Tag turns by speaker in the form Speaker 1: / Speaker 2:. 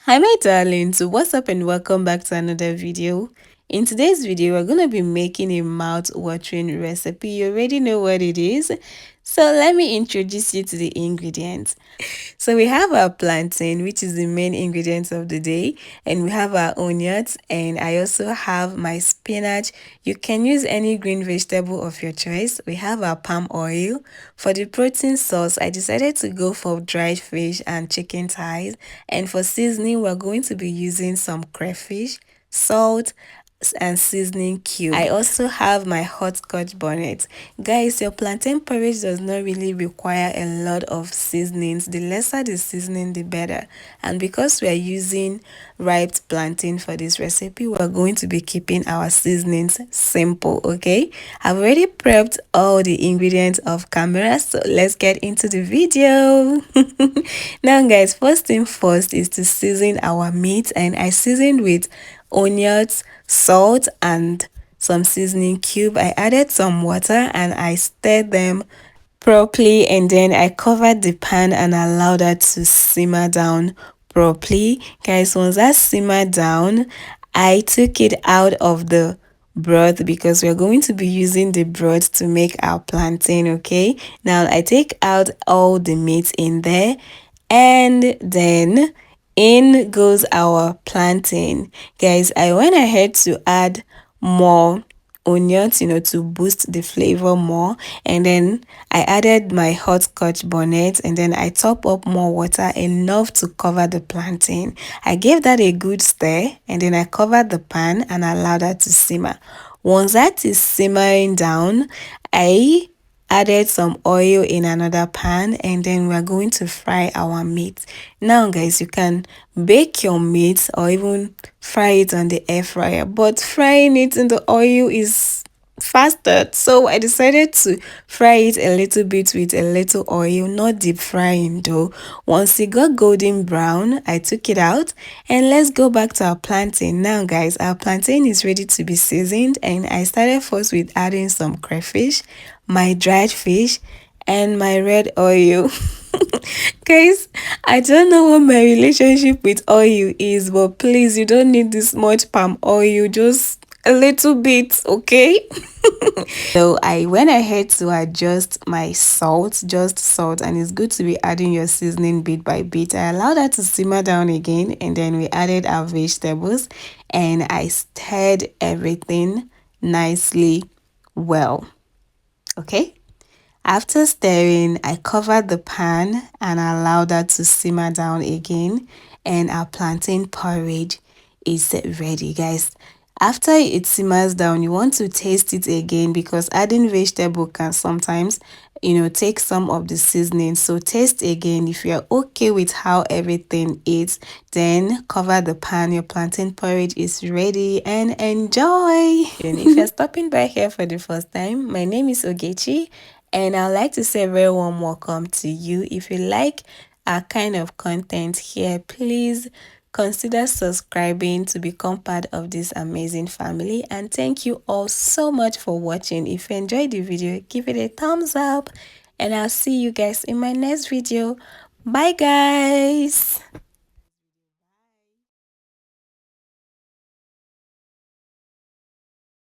Speaker 1: Hi my darlings, what's up and welcome back to another video. In today's video we're going to be making a mouth-watering recipe. You already know what it is, so let me introduce you to the ingredients. So we have our plantain, which is the main ingredient of the day, and we have our onions, and I also have my spinach. You can use any green vegetable of your choice. We have our palm oil. For the protein source, I decided to go for dried fish and chicken thighs, and for seasoning we're going to be using some crayfish, salt, and seasoning cube. I also have my hot scotch bonnet. Guys, your plantain porridge does not really require a lot of seasonings. The lesser the seasoning, the better. And because we are using ripe plantain for this recipe, we're going to be keeping our seasonings simple, okay? I've already prepped all the ingredients off camera, so let's get into the video. Now guys, first thing first is to season our meat, and I seasoned with onions, salt, and some seasoning cube. I added some water and I stirred them properly, and then I covered the pan and allowed that to simmer down properly. Guys, once that simmered down, I took it out of the broth because we're going to be using the broth to make our plantain. Okay, now I take out all the meat in there, and then in goes our plantain. Guys, I went ahead to add more onions, to boost the flavor more, and then I added my hot scotch bonnet, and then I top up more water, enough to cover the plantain. I gave that a good stir, and then I covered the pan and allowed that to simmer. Once that is simmering down, I added some oil in another pan, and then we're going to fry our meat. Now guys, you can bake your meat or even fry it on the air fryer, but frying it in the oil is faster, so I decided to fry it a little bit with a little oil, not deep frying though. Once it got golden brown, I took it out, and let's go back to our plantain. Now guys, our plantain is ready to be seasoned, and I started first with adding some crayfish, my dried fish, and my red oil. Guys, I don't know what my relationship with oil is, but please, you don't need this much palm oil, just a little bit, okay? So I went ahead to adjust my salt, just salt, and it's good to be adding your seasoning bit by bit. I allowed that to simmer down again, and then we added our vegetables, and I stirred everything nicely well. Okay, after stirring, I covered the pan and allowed that to simmer down again, and our plantain porridge is ready, guys. After it simmers down, you want to taste it again because adding vegetable can sometimes take some of the seasoning. So taste again. If you're okay with how everything is, then cover the pan. Your plantain porridge is ready, and enjoy. And if you're stopping by here for the first time, my name is Ogechi, and I'd like to say a very warm welcome to you. If you like our kind of content here, please consider subscribing to become part of this amazing family. And thank you all so much for watching. If you enjoyed the video, give it a thumbs up, and I'll see you guys in my next video. Bye guys.